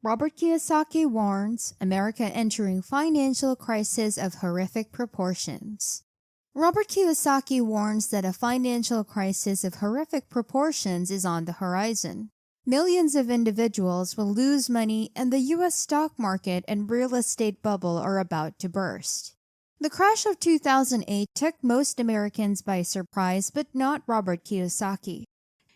Robert Kiyosaki warns America entering financial crisis of horrific proportions. Robert Kiyosaki warns that a financial crisis of horrific proportions is on the horizon. Millions of individuals will lose money, and the U.S. stock market and real estate bubble are about to burst. The crash of 2008 took most Americans by surprise, but not Robert Kiyosaki.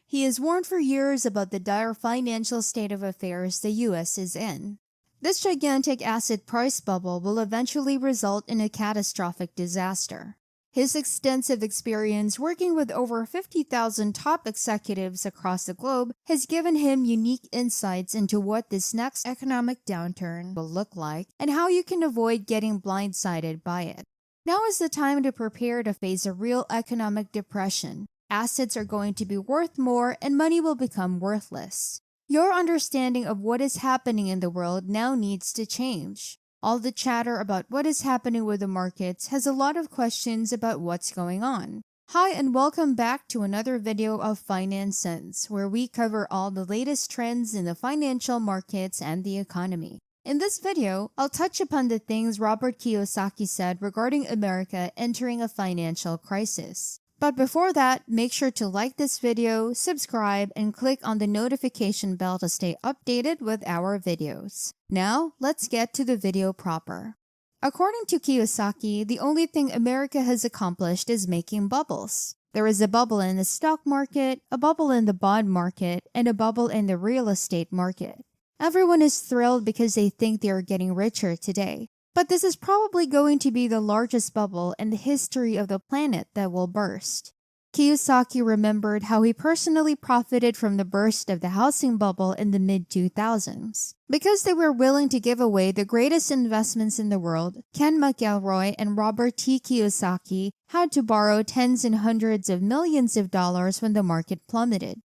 He has warned for years about the dire financial state of affairs the U.S. is in. This gigantic asset price bubble will eventually result in a catastrophic disaster. His extensive experience working with over 50,000 top executives across the globe has given him unique insights into what this next economic downturn will look like and how you can avoid getting blindsided by it. Now is the time to prepare to face a real economic depression. Assets are going to be worth more and money will become worthless. Your understanding of what is happening in the world now needs to change. All the chatter about what is happening with the markets has a lot of questions about what's going on. Hi and welcome back to another video of Finance Sense, where we cover all the latest trends in the financial markets and the economy. In this video, I'll touch upon the things Robert Kiyosaki said regarding America entering a financial crisis. But before that, make sure to like this video, subscribe, and click on the notification bell to stay updated with our videos. Now, let's get to the video proper. According to Kiyosaki, the only thing America has accomplished is making bubbles. There is a bubble in the stock market, a bubble in the bond market, and a bubble in the real estate market. Everyone is thrilled because they think they are getting richer today. But this is probably going to be the largest bubble in the history of the planet that will burst. Kiyosaki remembered how he personally profited from the burst of the housing bubble in the mid-2000s. Because they were willing to give away the greatest investments in the world, Ken McElroy and Robert T. Kiyosaki had to borrow tens and hundreds of millions of dollars when the market plummeted.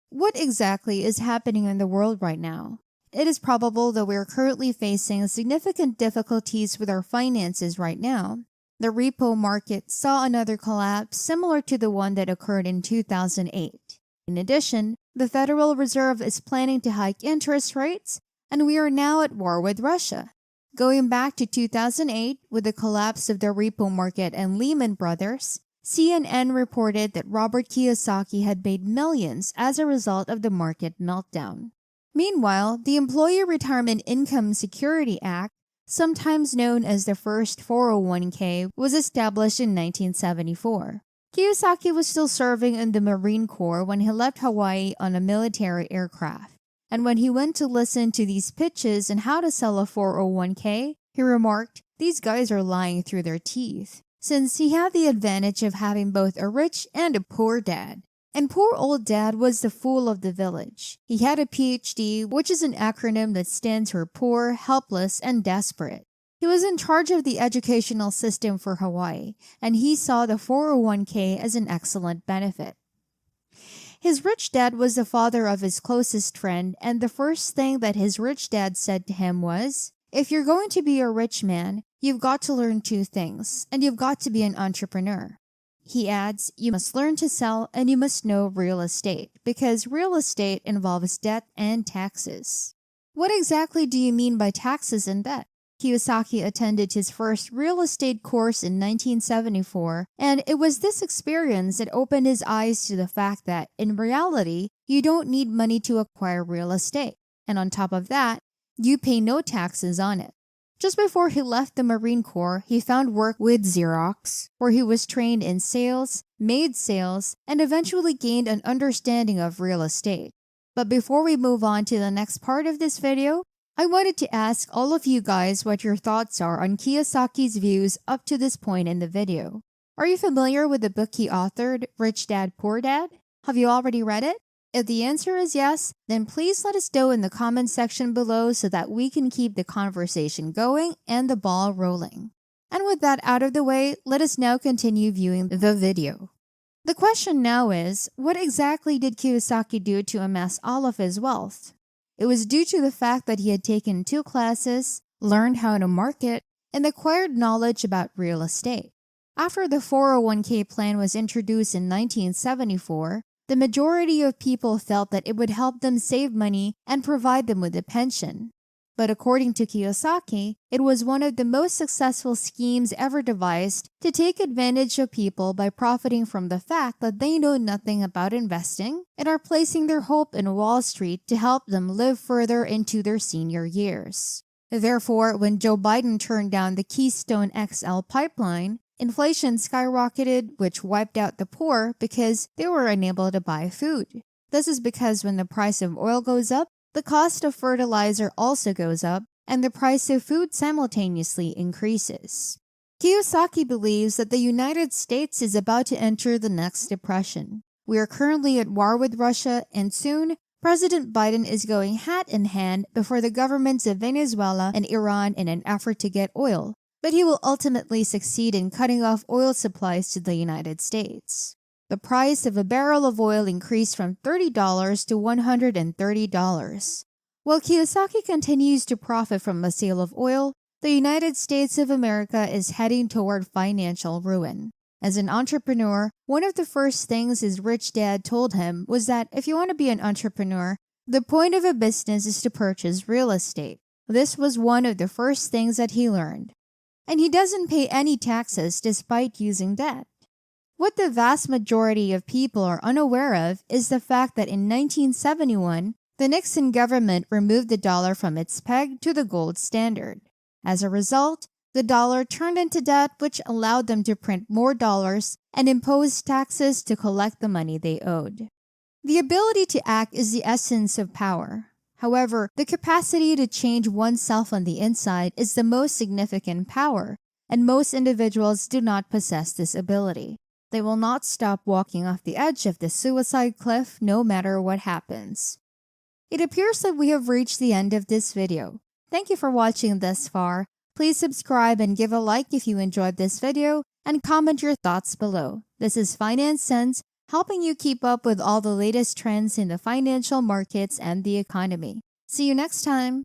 What exactly is happening in the world right now? It is probable that we are currently facing significant difficulties with our finances right now. The repo market saw another collapse similar to the one that occurred in 2008. In addition, the Federal Reserve is planning to hike interest rates, and we are now at war with Russia. Going back to 2008, with the collapse of the repo market and Lehman Brothers, CNN reported that Robert Kiyosaki had made millions as a result of the market meltdown. Meanwhile, the Employee Retirement Income Security Act, sometimes known as the first 401k, was established in 1974. Kiyosaki was still serving in the Marine Corps when he left Hawaii on a military aircraft. And when he went to listen to these pitches on how to sell a 401k, he remarked, "These guys are lying through their teeth," since he had the advantage of having both a rich and a poor dad. And poor old dad was the fool of the village. He had a PhD, which is an acronym that stands for poor, helpless, and desperate. He was in charge of the educational system for Hawaii, and he saw the 401k as an excellent benefit. His rich dad was the father of his closest friend, and the first thing that his rich dad said to him was, "If you're going to be a rich man, you've got to learn two things, and you've got to be an entrepreneur." He adds, "You must learn to sell and you must know real estate, because real estate involves debt and taxes." What exactly do you mean by taxes and debt? Kiyosaki attended his first real estate course in 1974, and it was this experience that opened his eyes to the fact that, in reality, you don't need money to acquire real estate. And on top of that, you pay no taxes on it. Just before he left the Marine Corps, he found work with Xerox, where he was trained in sales, made sales, and eventually gained an understanding of real estate. But before we move on to the next part of this video, I wanted to ask all of you guys what your thoughts are on Kiyosaki's views up to this point in the video. Are you familiar with the book he authored, Rich Dad, Poor Dad? Have you already read it? If the answer is yes, then please let us know in the comment section below so that we can keep the conversation going and the ball rolling. And with that out of the way, let us now continue viewing the video. The question now is, what exactly did Kiyosaki do to amass all of his wealth? It was due to the fact that he had taken 2 classes, learned how to market, and acquired knowledge about real estate. After the 401k plan was introduced in 1974, the majority of people felt that it would help them save money and provide them with a pension. But according to Kiyosaki, it was one of the most successful schemes ever devised to take advantage of people by profiting from the fact that they know nothing about investing and are placing their hope in Wall Street to help them live further into their senior years. Therefore, when Joe Biden turned down the Keystone XL pipeline, inflation skyrocketed, which wiped out the poor because they were unable to buy food. This is because when the price of oil goes up, the cost of fertilizer also goes up, and the price of food simultaneously increases. Kiyosaki believes that the United States is about to enter the next depression. We are currently at war with Russia, and soon, President Biden is going hat in hand before the governments of Venezuela and Iran in an effort to get oil, but he will ultimately succeed in cutting off oil supplies to the United States. The price of a barrel of oil increased from $30 to $130. While Kiyosaki continues to profit from the sale of oil, the United States of America is heading toward financial ruin. As an entrepreneur, one of the first things his rich dad told him was that if you want to be an entrepreneur, the point of a business is to purchase real estate. This was one of the first things that he learned. And he doesn't pay any taxes despite using debt. What the vast majority of people are unaware of is the fact that in 1971, the Nixon government removed the dollar from its peg to the gold standard. As a result, the dollar turned into debt, which allowed them to print more dollars and impose taxes to collect the money they owed. The ability to act is the essence of power. However, the capacity to change oneself on the inside is the most significant power, and most individuals do not possess this ability. They will not stop walking off the edge of the suicide cliff no matter what happens. It appears that we have reached the end of this video. Thank you for watching this far. Please subscribe and give a like if you enjoyed this video, and comment your thoughts below. This is Finance Sense, helping you keep up with all the latest trends in the financial markets and the economy. See you next time.